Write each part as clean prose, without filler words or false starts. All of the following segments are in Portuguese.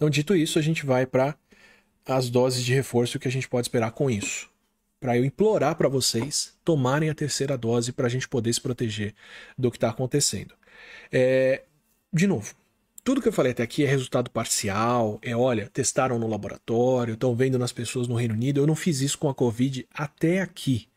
Então, dito isso, a gente vai para as doses de reforço que a gente pode esperar com isso. Para eu implorar para vocês tomarem a terceira dose para a gente poder se proteger do que está acontecendo. De novo, tudo que eu falei até aqui é resultado parcial, olha, testaram no laboratório, estão vendo nas pessoas no Reino Unido. Eu não fiz isso com a Covid até aqui,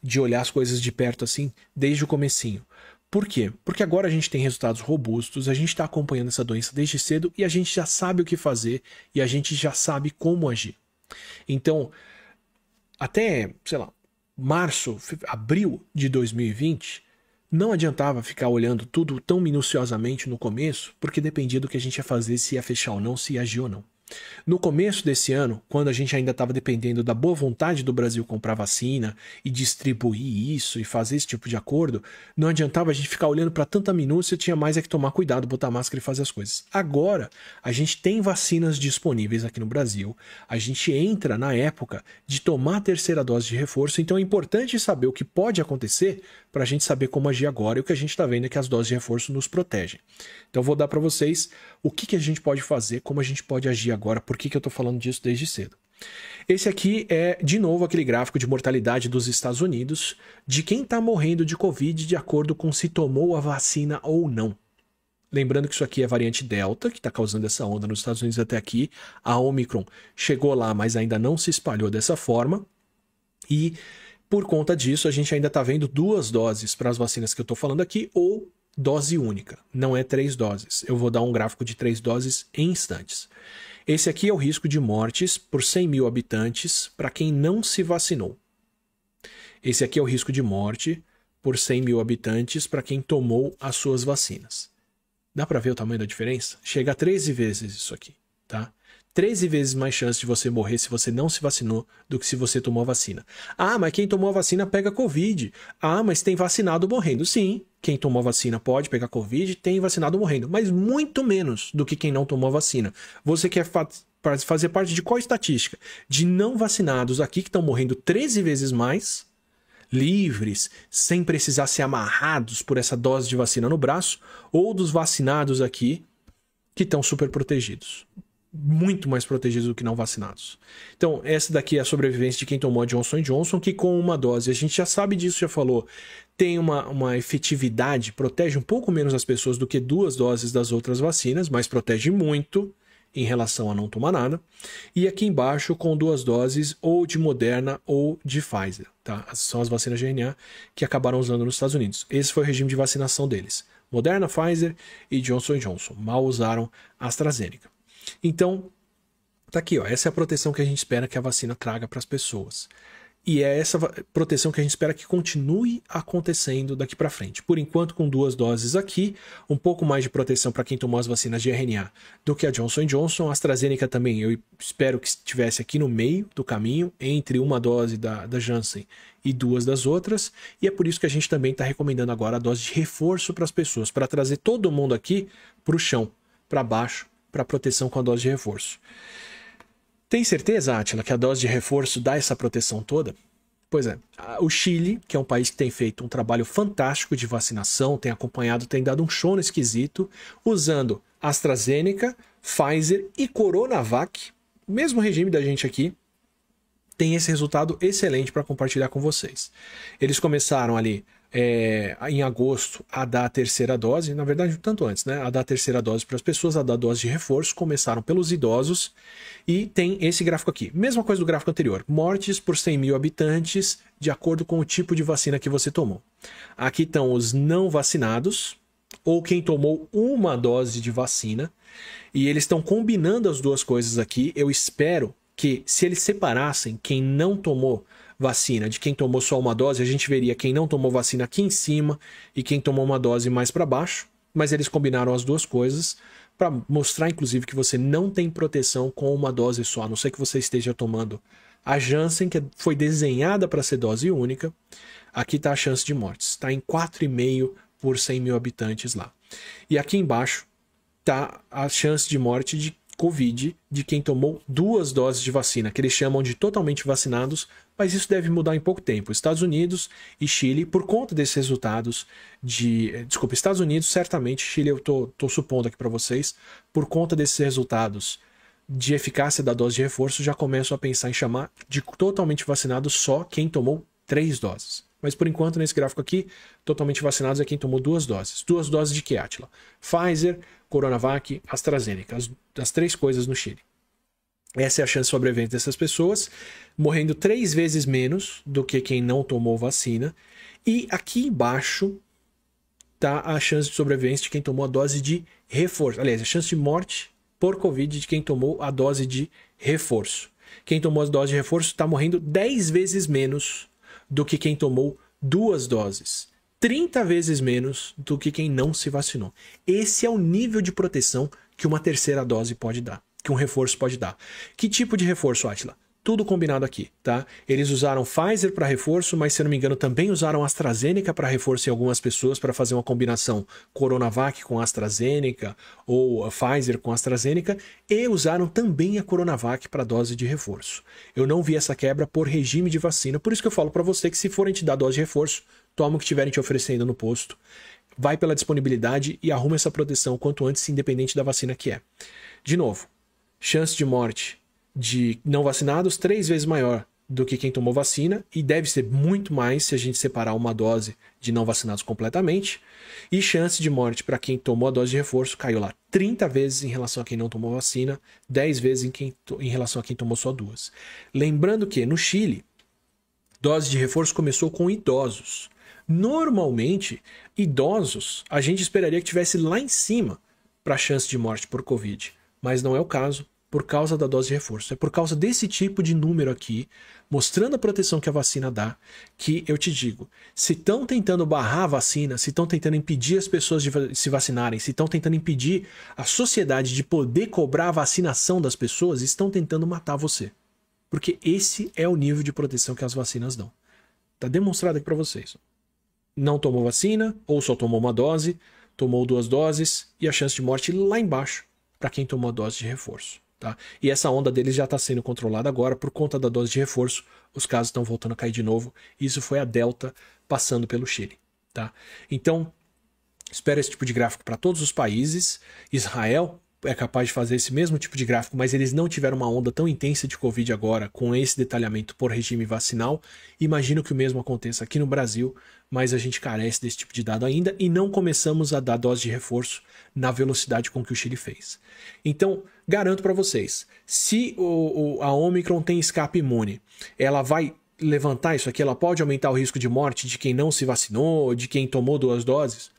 de olhar as coisas de perto assim, desde o comecinho. Por quê? Porque agora a gente tem resultados robustos, a gente está acompanhando essa doença desde cedo e a gente já sabe o que fazer e a gente já sabe como agir. Então, até, sei lá, março, abril de 2020, não adiantava ficar olhando tudo tão minuciosamente no começo, porque dependia do que a gente ia fazer, se ia fechar ou não, se ia agir ou não. No começo desse ano, quando a gente ainda estava dependendo da boa vontade do Brasil comprar vacina e distribuir isso e fazer esse tipo de acordo, não adiantava a gente ficar olhando para tanta minúcia, tinha mais é que tomar cuidado, botar máscara e fazer as coisas. Agora, a gente tem vacinas disponíveis aqui no Brasil, a gente entra na época de tomar a terceira dose de reforço, então é importante saber o que pode acontecer para a gente saber como agir agora, e o que a gente está vendo é que as doses de reforço nos protegem. Então vou dar para vocês o que a gente pode fazer, como a gente pode agir agora, por que eu estou falando disso desde cedo. Esse aqui é, de novo, aquele gráfico de mortalidade dos Estados Unidos, de quem está morrendo de Covid de acordo com se tomou a vacina ou não. Lembrando que isso aqui é a variante Delta, que está causando essa onda nos Estados Unidos até aqui. A Omicron chegou lá, mas ainda não se espalhou dessa forma. E por conta disso, a gente ainda está vendo 2 doses para as vacinas que eu estou falando aqui, ou dose única, não é 3 doses. Eu vou dar um gráfico de 3 doses em instantes. Esse aqui é o risco de mortes por 100 mil habitantes para quem não se vacinou. Esse aqui é o risco de morte por 100 mil habitantes para quem tomou as suas vacinas. Dá para ver o tamanho da diferença? Chega a 13 vezes isso aqui, tá? 13 vezes mais chance de você morrer se você não se vacinou do que se você tomou a vacina. Ah, mas quem tomou a vacina pega Covid. Ah, mas tem vacinado morrendo. Sim, quem tomou a vacina pode pegar Covid, tem vacinado morrendo. Mas muito menos do que quem não tomou a vacina. Você quer fazer parte de qual estatística? De não vacinados aqui que estão morrendo 13 vezes mais, livres, sem precisar ser amarrados por essa dose de vacina no braço, ou dos vacinados aqui que estão super protegidos. Muito mais protegidos do que não vacinados. Então, essa daqui é a sobrevivência de quem tomou a Johnson & Johnson, que com uma dose, a gente já sabe disso, já falou, tem uma efetividade, protege um pouco menos as pessoas do que 2 doses das outras vacinas, mas protege muito em relação a não tomar nada. E aqui embaixo, com 2 doses, ou de Moderna ou de Pfizer, tá? São as vacinas de RNA que acabaram usando nos Estados Unidos. Esse foi o regime de vacinação deles. Moderna, Pfizer e Johnson & Johnson. Mal usaram a AstraZeneca. Então, tá aqui, ó, essa é a proteção que a gente espera que a vacina traga para as pessoas. E é essa proteção que a gente espera que continue acontecendo daqui para frente. Por enquanto, com 2 doses aqui, um pouco mais de proteção para quem tomou as vacinas de RNA do que a Johnson & Johnson. A AstraZeneca também, eu espero que estivesse aqui no meio do caminho, entre uma dose da Janssen e 2 das outras. E é por isso que a gente também está recomendando agora a dose de reforço para as pessoas, para trazer todo mundo aqui para o chão, para baixo, para proteção com a dose de reforço. Tem certeza, Átila, que a dose de reforço dá essa proteção toda? Pois é. O Chile, que é um país que tem feito um trabalho fantástico de vacinação, tem acompanhado, tem dado um show no esquisito, usando AstraZeneca, Pfizer e Coronavac, mesmo regime da gente aqui, tem esse resultado excelente para compartilhar com vocês. Eles começaram ali em agosto a dar a terceira dose, na verdade tanto antes, né? A dar a terceira dose para as pessoas, a dar a dose de reforço, começaram pelos idosos e tem esse gráfico aqui. Mesma coisa do gráfico anterior, mortes por 100 mil habitantes de acordo com o tipo de vacina que você tomou. Aqui estão os não vacinados ou quem tomou uma dose de vacina e eles estão combinando as duas coisas aqui. Eu espero que se eles separassem quem não tomou vacina de quem tomou só uma dose, a gente veria quem não tomou vacina aqui em cima e quem tomou uma dose mais para baixo, mas eles combinaram as duas coisas para mostrar, inclusive, que você não tem proteção com uma dose só, a não ser que você esteja tomando a Janssen, que foi desenhada para ser dose única. Aqui está a chance de mortes, está em 4,5 por 100 mil habitantes lá. E aqui embaixo está a chance de morte de Covid de quem tomou 2 doses de vacina, que eles chamam de totalmente vacinados, mas isso deve mudar em pouco tempo. Estados Unidos e Chile, por conta desses resultados Desculpa, Estados Unidos, certamente, Chile eu tô supondo aqui para vocês, por conta desses resultados de eficácia da dose de reforço, já começam a pensar em chamar de totalmente vacinado só quem tomou 3 doses. Mas por enquanto, nesse gráfico aqui, totalmente vacinados é quem tomou 2 doses. 2 doses de que, Átila? Pfizer, Coronavac, AstraZeneca. As 3 coisas no Chile. Essa é a chance de sobrevivência dessas pessoas, morrendo 3 vezes menos do que quem não tomou vacina. E aqui embaixo tá a chance de sobrevivência de quem tomou a dose de reforço. Aliás, a chance de morte por Covid de quem tomou a dose de reforço. Quem tomou a dose de reforço está morrendo 10 vezes menos do que quem tomou 2 doses. 30 vezes menos do que quem não se vacinou. Esse é o nível de proteção que uma terceira dose pode dar, que um reforço pode dar. Que tipo de reforço, Átila? Tudo combinado aqui, tá? Eles usaram Pfizer para reforço, mas se eu não me engano também usaram AstraZeneca para reforço em algumas pessoas para fazer uma combinação Coronavac com AstraZeneca ou Pfizer com AstraZeneca e usaram também a Coronavac para dose de reforço. Eu não vi essa quebra por regime de vacina, por isso que eu falo para você que se forem te dar dose de reforço, toma o que estiverem te oferecendo no posto, vai pela disponibilidade e arruma essa proteção quanto antes, independente da vacina que é. De novo, chance de morte de não vacinados 3 vezes maior do que quem tomou vacina e deve ser muito mais se a gente separar uma dose de não vacinados completamente. E chance de morte para quem tomou a dose de reforço caiu lá 30 vezes em relação a quem não tomou vacina, 10 vezes em relação a quem tomou só 2. Lembrando que no Chile, dose de reforço começou com idosos. Normalmente, idosos a gente esperaria que tivesse lá em cima para a chance de morte por Covid, mas não é o caso. Por causa da dose de reforço. É por causa desse tipo de número aqui, mostrando a proteção que a vacina dá, que eu te digo, se estão tentando barrar a vacina, se estão tentando impedir as pessoas de se vacinarem, se estão tentando impedir a sociedade de poder cobrar a vacinação das pessoas, estão tentando matar você. Porque esse é o nível de proteção que as vacinas dão. Tá demonstrado aqui para vocês. Não tomou vacina, ou só tomou uma dose, tomou 2 doses, e a chance de morte lá embaixo para quem tomou a dose de reforço. Tá? E essa onda deles já está sendo controlada agora por conta da dose de reforço. Os casos estão voltando a cair de novo. Isso foi a Delta passando pelo Chile. Tá? Então, espera esse tipo de gráfico para todos os países. Israel é capaz de fazer esse mesmo tipo de gráfico, mas eles não tiveram uma onda tão intensa de Covid agora, com esse detalhamento por regime vacinal. Imagino que o mesmo aconteça aqui no Brasil, mas a gente carece desse tipo de dado ainda e não começamos a dar dose de reforço na velocidade com que o Chile fez. Então, garanto para vocês, se a Omicron tem escape imune, ela vai levantar isso aqui, ela pode aumentar o risco de morte de quem não se vacinou, de quem tomou 2 doses?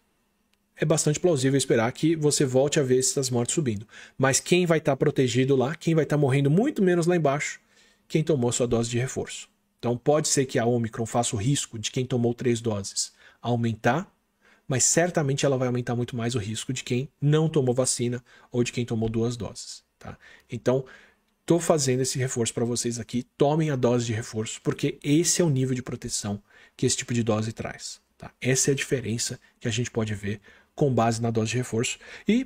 É bastante plausível esperar que você volte a ver essas mortes subindo. Mas quem vai estar protegido lá, quem vai estar morrendo muito menos lá embaixo, quem tomou sua dose de reforço. Então pode ser que a Omicron faça o risco de quem tomou 3 doses aumentar, mas certamente ela vai aumentar muito mais o risco de quem não tomou vacina ou de quem tomou 2 doses. Tá? Então, estou fazendo esse reforço para vocês aqui. Tomem a dose de reforço, porque esse é o nível de proteção que esse tipo de dose traz. Tá? Essa é a diferença que a gente pode ver com base na dose de reforço. E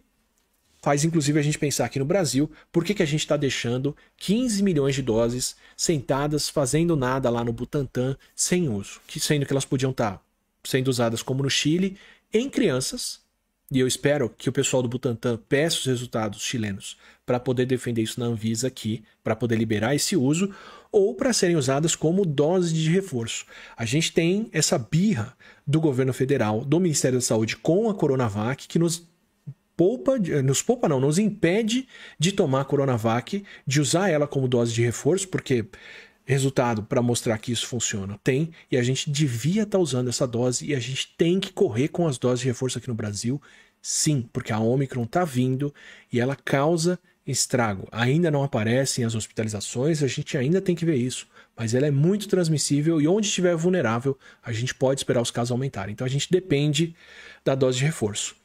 faz inclusive a gente pensar aqui no Brasil, por que a gente está deixando 15 milhões de doses sentadas, fazendo nada lá no Butantan, sem uso, sendo que elas podiam estar sendo usadas como no Chile, em crianças, e eu espero que o pessoal do Butantan peça os resultados chilenos para poder defender isso na Anvisa aqui, para poder liberar esse uso, ou para serem usadas como dose de reforço. A gente tem essa birra do governo federal, do Ministério da Saúde com a Coronavac, que nos impede de tomar a Coronavac, de usar ela como dose de reforço, porque resultado para mostrar que isso funciona tem, e a gente devia estar usando essa dose, e a gente tem que correr com as doses de reforço aqui no Brasil, sim, porque a Omicron está vindo e ela causa estrago. Ainda não aparecem as hospitalizações, a gente ainda tem que ver isso, mas ela é muito transmissível e onde estiver vulnerável, a gente pode esperar os casos aumentarem. Então a gente depende da dose de reforço.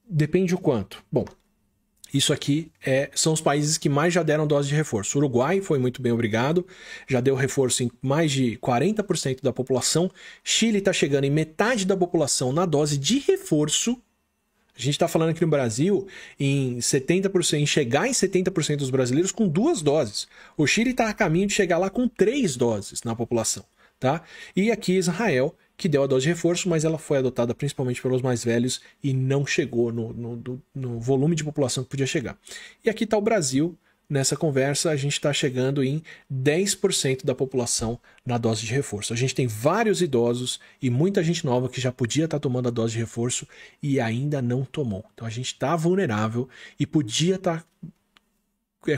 Depende o quanto? Bom, isso aqui são os países que mais já deram dose de reforço. O Uruguai foi muito bem, obrigado. Já deu reforço em mais de 40% da população. Chile está chegando em metade da população na dose de reforço. A gente está falando aqui no Brasil em 70%, em chegar em 70% dos brasileiros com 2 doses. O Chile está a caminho de chegar lá com 3 doses na população. Tá? E aqui Israel, que deu a dose de reforço, mas ela foi adotada principalmente pelos mais velhos e não chegou no volume de população que podia chegar. E aqui está o Brasil nessa conversa, a gente está chegando em 10% da população na dose de reforço. A gente tem vários idosos e muita gente nova que já podia estar tomando a dose de reforço e ainda não tomou. Então a gente está vulnerável e podia estar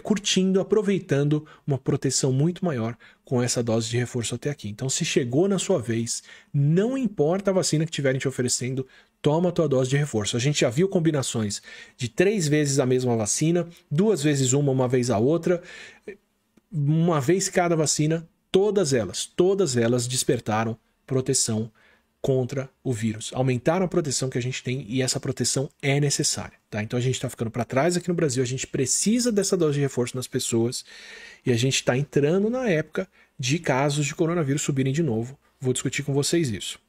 curtindo, aproveitando uma proteção muito maior com essa dose de reforço até aqui. Então, se chegou na sua vez, não importa a vacina que estiverem te oferecendo, toma a tua dose de reforço. A gente já viu combinações de 3 vezes a mesma vacina, 2 vezes uma vez a outra, uma vez cada vacina, todas elas despertaram proteção contra o vírus. Aumentaram a proteção que a gente tem e essa proteção é necessária, tá? Então a gente está ficando para trás aqui no Brasil, a gente precisa dessa dose de reforço nas pessoas e a gente está entrando na época de casos de coronavírus subirem de novo. Vou discutir com vocês isso.